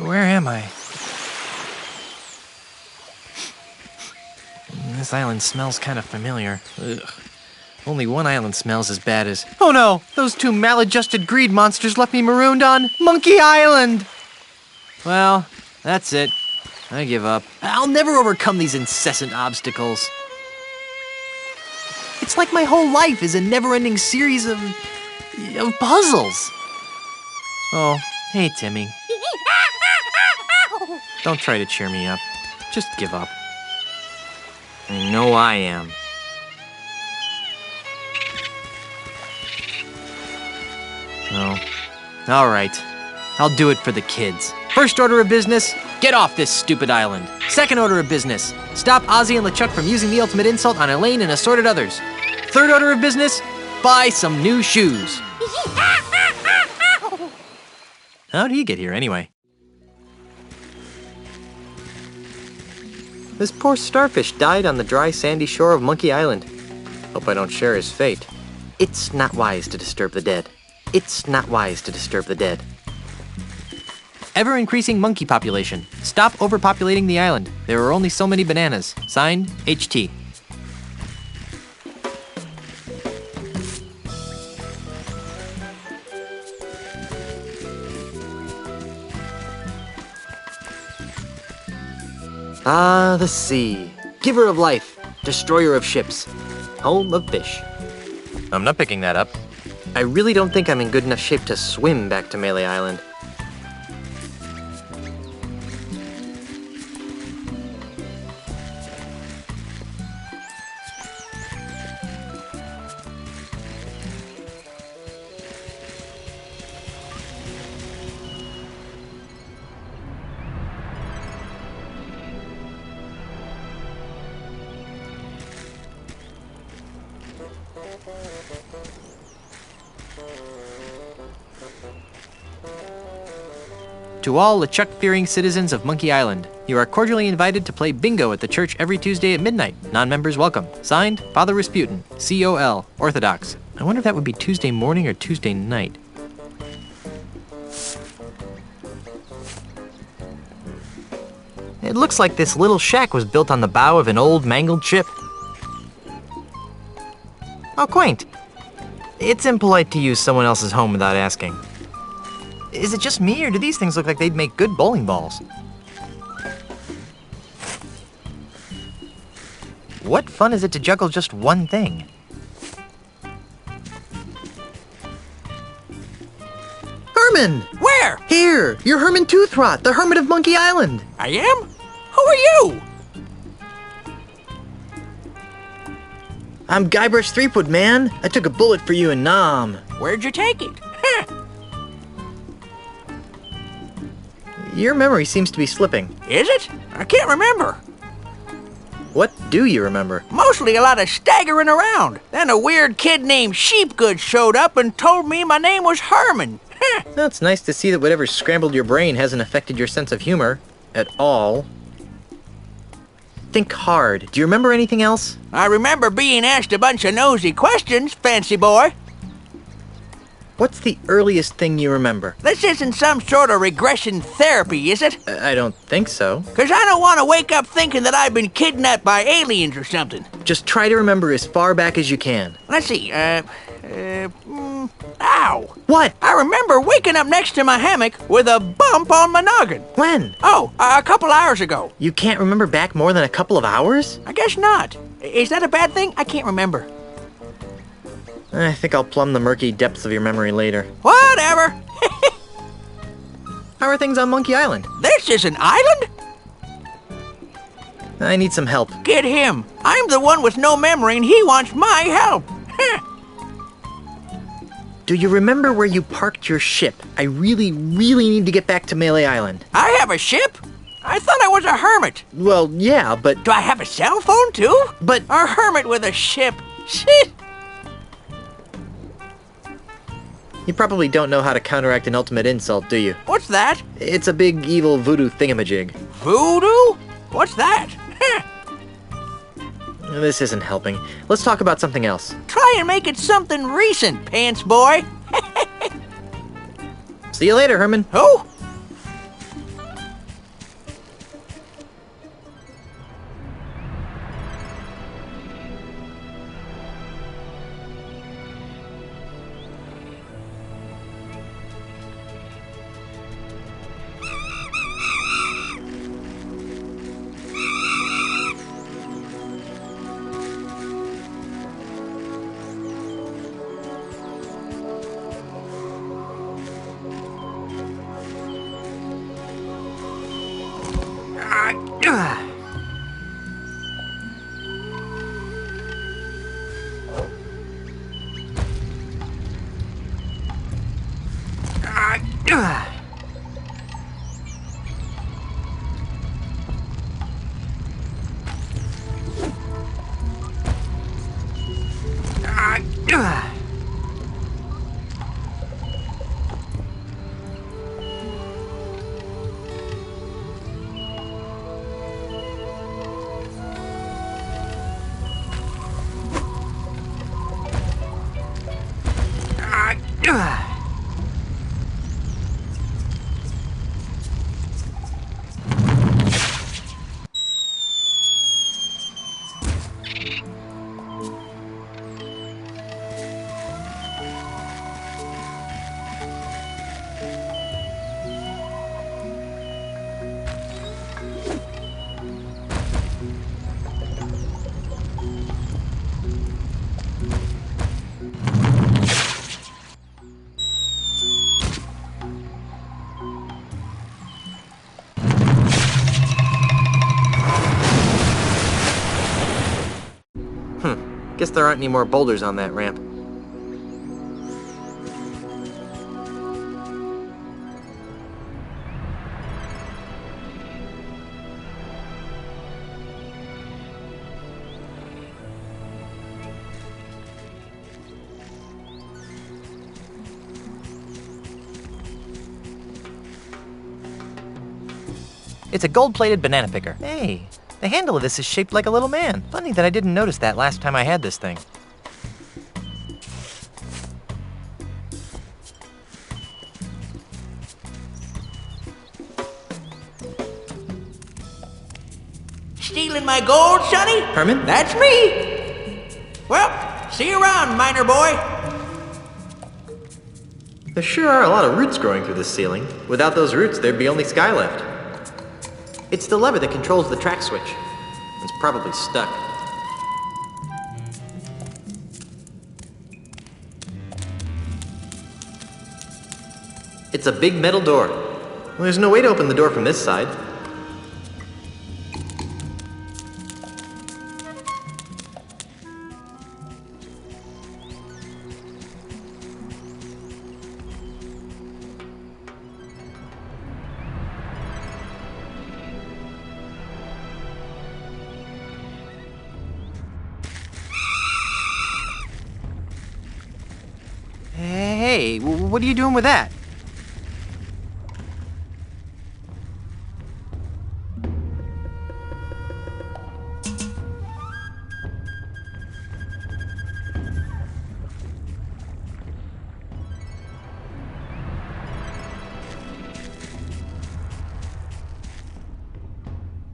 Where am I? This island smells kind of familiar. Ugh. Only one island smells as bad as... Oh no! Those two maladjusted greed monsters left me marooned on Monkey Island! Well, that's it. I give up. I'll never overcome these incessant obstacles. It's like my whole life is a never-ending series of puzzles. Oh, hey, Timmy. Don't try to cheer me up. Just give up. I know I am. Oh, all right. I'll do it for the kids. First order of business, get off this stupid island. Second order of business, stop Ozzy and LeChuck from using the ultimate insult on Elaine and assorted others. Third order of business, buy some new shoes. How'd he get here anyway? This poor starfish died on the dry sandy shore of Monkey Island. Hope I don't share his fate. It's not wise to disturb the dead. It's not wise to disturb the dead. Ever-increasing monkey population. Stop overpopulating the island. There are only so many bananas. Signed, HT. Ah, the sea. Giver of life. Destroyer of ships. Home of fish. I'm not picking that up. I really don't think I'm in good enough shape to swim back to Melee Island. To all LeChuck-fearing citizens of Monkey Island, you are cordially invited to play bingo at the church every Tuesday at midnight. Non-members welcome. Signed, Father Rasputin, COL, Orthodox. I wonder if that would be Tuesday morning or Tuesday night. It looks like this little shack was built on the bow of an old mangled ship. How quaint. It's impolite to use someone else's home without asking. Is it just me, or do these things look like they'd make good bowling balls? What fun is it to juggle just one thing? Herman! Where? Here! You're Herman Toothrot, the Hermit of Monkey Island! I am? Who are you? I'm Guybrush Threepwood, man. I took a bullet for you in Nam. Where'd you take it? Your memory seems to be slipping. Is it? I can't remember. What do you remember? Mostly a lot of staggering around. Then a weird kid named Sheepgood showed up and told me my name was Herman. Well, it's nice to see that whatever scrambled your brain hasn't affected your sense of humor. At all. Think hard. Do you remember anything else? I remember being asked a bunch of nosy questions, fancy boy. What's the earliest thing you remember? This isn't some sort of regression therapy, is it? I don't think so. 'Cause I don't want to wake up thinking that I've been kidnapped by aliens or something. Just try to remember as far back as you can. Let's see, ow. What? I remember waking up next to my hammock with a bump on my noggin. When? Oh, a couple hours ago. You can't remember back more than a couple of hours? I guess not. Is that a bad thing? I can't remember. I think I'll plumb the murky depths of your memory later. Whatever. How are things on Monkey Island? This is an island? I need some help. Get him. I'm the one with no memory and he wants my help. Do you remember where you parked your ship? I really need to get back to Melee Island. I have a ship? I thought I was a hermit. Well, yeah, but... Do I have a cell phone too? But... A hermit with a ship. Shit. You probably don't know how to counteract an ultimate insult, do you? What's that? It's a big evil voodoo thingamajig. Voodoo? What's that? This isn't helping. Let's talk about something else. Try and make it something recent, pants boy. See you later, Herman. Who? Guess there aren't any more boulders on that ramp. It's a gold-plated banana picker. Hey, the handle of this is shaped like a little man. Funny that I didn't notice that last time I had this thing. Stealing my gold, Sonny? Herman? That's me. Well, see you around, miner boy. There sure are a lot of roots growing through this ceiling. Without those roots, there'd be only sky left. It's the lever that controls the track switch. It's probably stuck. It's a big metal door. Well, there's no way to open the door from this side. Hey, what are you doing with that?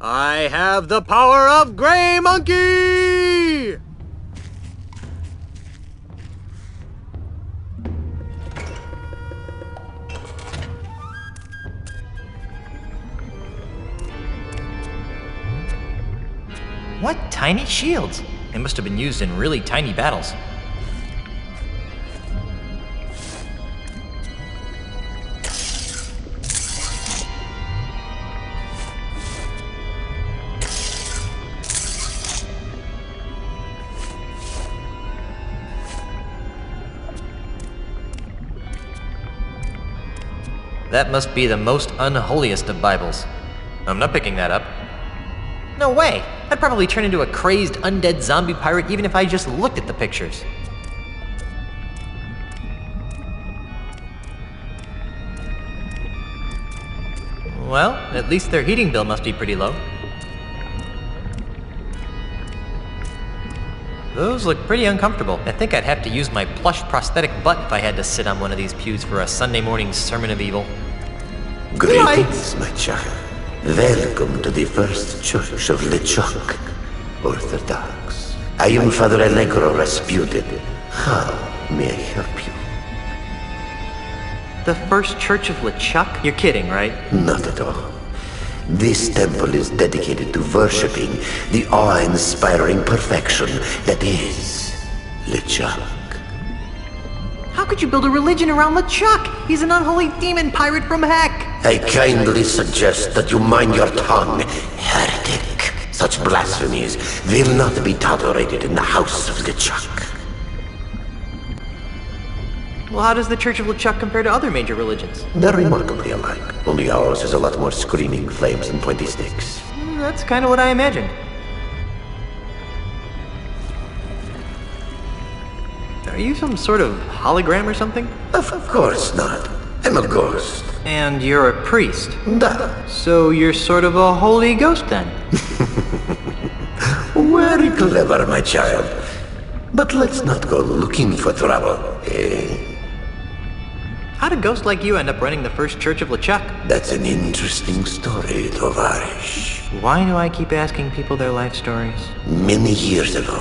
I have the power of Gray Monkey! What tiny shields? They must have been used in really tiny battles. That must be the most unholiest of Bibles. I'm not picking that up. No way! I'd probably turn into a crazed undead zombie pirate even if I just looked at the pictures. Well, at least their heating bill must be pretty low. Those look pretty uncomfortable. I think I'd have to use my plush prosthetic butt if I had to sit on one of these pews for a Sunday morning sermon of evil. Greetings, my child. Welcome to the First Church of LeChuck, Orthodox. I am Father Allegro Rasputin. How may I help you? The First Church of LeChuck? You're kidding, right? Not at all. This temple is dedicated to worshipping the awe-inspiring perfection that is LeChuck. How could you build a religion around LeChuck? He's an unholy demon pirate from heck! I kindly suggest that you mind your tongue, heretic. Such blasphemies will not be tolerated in the House of LeChuck. Well, how does the Church of LeChuck compare to other major religions? They're remarkably alike, only ours is a lot more screaming flames and pointy sticks. That's kind of what I imagined. Are you some sort of hologram or something? Of course not. I'm a ghost. And you're a priest. That. So you're sort of a holy ghost then? Very clever, my child. But let's not go looking for trouble, eh? How did a ghost like you end up running the first Church of LeChuck? That's an interesting story, Tovarish. Why do I keep asking people their life stories? Many years ago,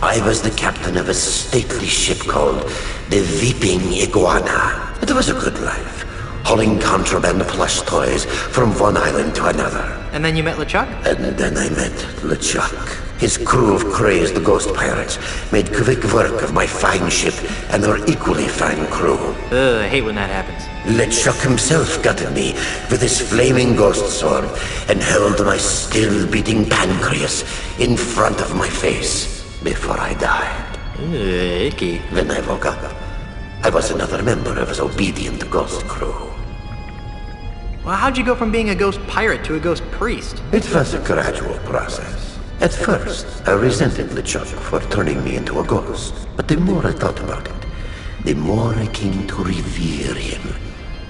I was the captain of a stately ship called the Weeping Iguana. It was a good life, hauling contraband plush toys from one island to another. And then you met LeChuck? And then I met LeChuck. His crew of crazed ghost pirates made quick work of my fine ship and her equally fine crew. I hate when that happens. LeChuck himself got at me with his flaming ghost sword and held my still-beating pancreas in front of my face before I died. Icky. When I woke up, I was another member of his obedient ghost crew. Well, how'd you go from being a ghost pirate to a ghost priest? It was a gradual process. At first, I resented LeChuck for turning me into a ghost. But the more I thought about it, the more I came to revere him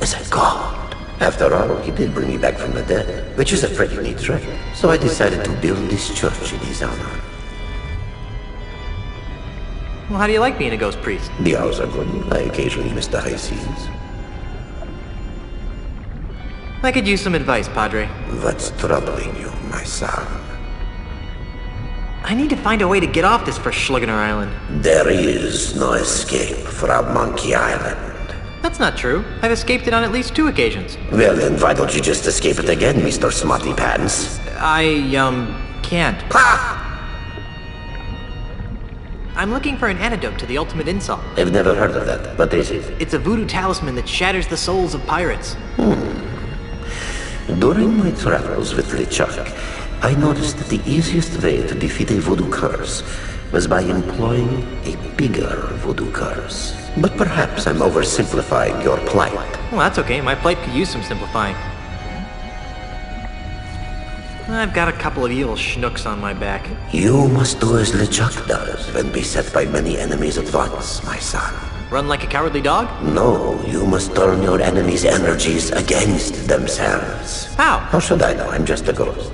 as a god. After all, he did bring me back from the dead, which is a pretty neat trick. So I decided to build this church in his honor. Well, how do you like being a ghost priest? The hours are good. I occasionally miss the high seas. I could use some advice, Padre. What's troubling you, my son? I need to find a way to get off this Verschlungener Island. There is no escape from Monkey Island. That's not true. I've escaped it on at least 2 occasions. Well, then why don't you just escape it again, Mr. Smarty Pants? I, can't. Ha! I'm looking for an antidote to the ultimate insult. I've never heard of that. What is it? It's a voodoo talisman that shatters the souls of pirates. During my travels with LeChuck, I noticed that the easiest way to defeat a voodoo curse was by employing a bigger voodoo curse. But perhaps I'm oversimplifying your plight. Well, that's okay. My plight could use some simplifying. I've got a couple of evil schnooks on my back. You must do as LeChuck does when beset by many enemies at once, my son. Run like a cowardly dog? No, you must turn your enemies' energies against themselves. How? How should I know? I'm just a ghost.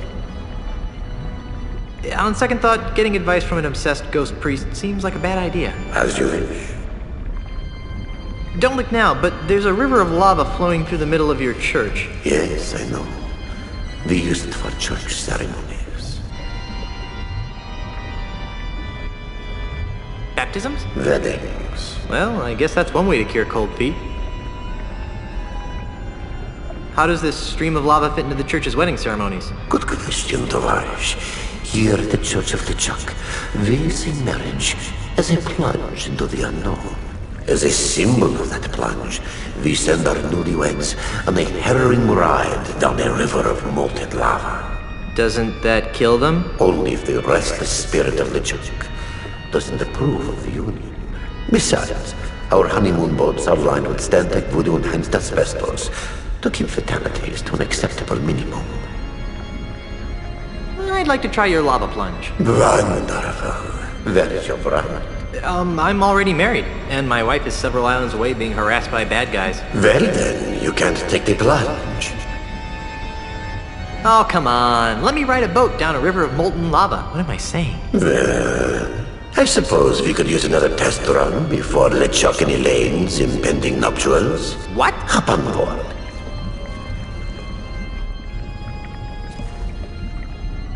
On second thought, getting advice from an obsessed ghost priest seems like a bad idea. As you wish. Don't look now, but there's a river of lava flowing through the middle of your church. Yes, I know. We use it for church ceremonies. Baptisms? Weddings. Well, I guess that's one way to cure cold feet. How does this stream of lava fit into the church's wedding ceremonies? Good question, Tovarish. Here at the Church of LeChuck, we see marriage as a plunge into the unknown. As a symbol of that plunge, we send our newlyweds on a harrowing ride down a river of molten lava. Doesn't that kill them? Only if the restless spirit of LeChuck doesn't approve of the union. Besides, our honeymoon boats are lined with Stantec voodoo-enhanced asbestos to keep fatalities to an acceptable minimum. I'd like to try your lava plunge. Wonderful. Where is your bride? I'm already married, and my wife is several islands away being harassed by bad guys. Well then, you can't take the plunge. Oh, come on. Let me ride a boat down a river of molten lava. What am I saying? Well, I suppose we could use another test run before LeChuck and Elaine's impending nuptials. What? Hop on board.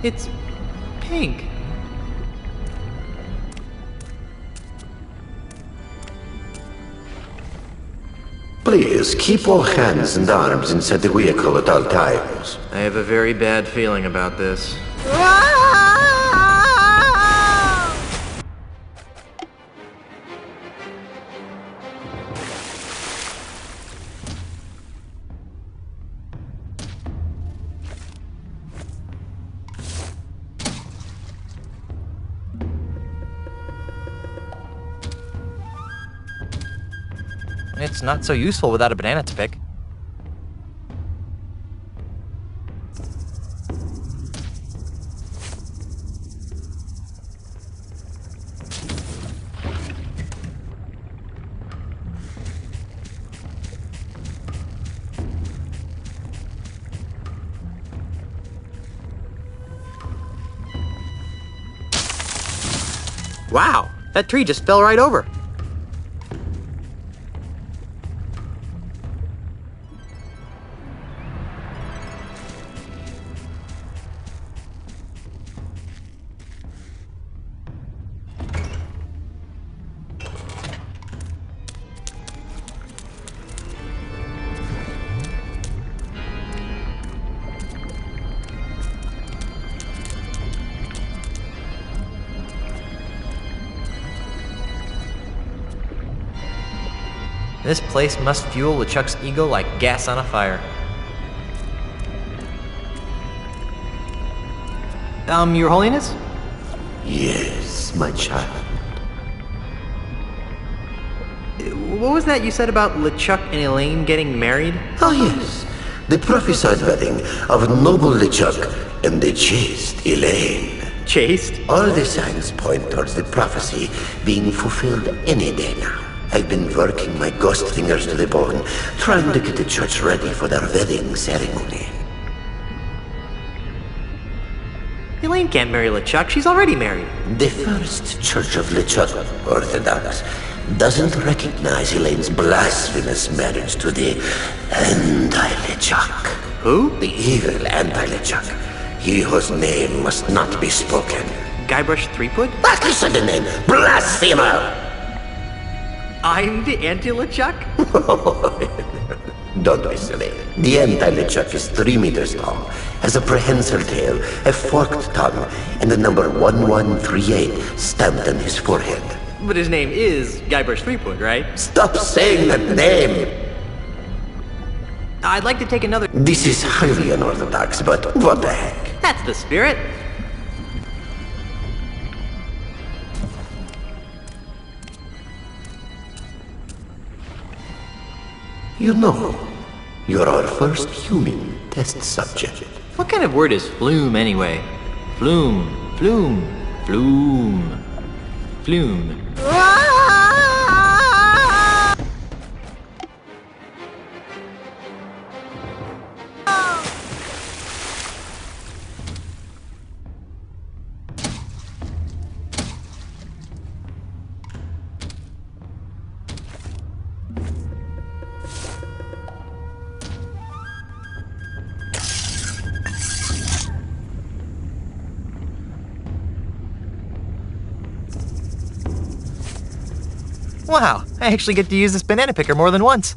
It's pink. Please, keep all hands and arms inside the vehicle at all times. I have a very bad feeling about this. It's not so useful without a banana to pick. Wow, that tree just fell right over. This place must fuel LeChuck's ego like gas on a fire. Your Holiness? Yes, my child. What was that you said about LeChuck and Elaine getting married? Oh, yes. The prophesied wedding of noble LeChuck and the chaste Elaine. Chaste? All the signs point towards the prophecy being fulfilled any day now. I've been working my ghost fingers to the bone, trying to get the church ready for their wedding ceremony. Elaine can't marry LeChuck, she's already married. The First Church of LeChuck, Orthodox, doesn't recognize Elaine's blasphemous marriage to the anti-LeChuck. Who? The evil anti-LeChuck. He whose name must not be spoken. Guybrush Threepwood? What is the name? Blasphemer! I'm the anti-LeChuck? Don't be silly. The anti-LeChuck is 3 meters tall, has a prehensile tail, a forked tongue, and the number 1138 stamped on his forehead. But his name is Guybrush Threepwood, right? Stop saying that name! I'd like to take another... This is highly unorthodox, but what the heck? That's the spirit. You know, you're our first human test subject. What kind of word is flume anyway? Flume, flume, flume, flume. Wow, I actually get to use this banana picker more than once.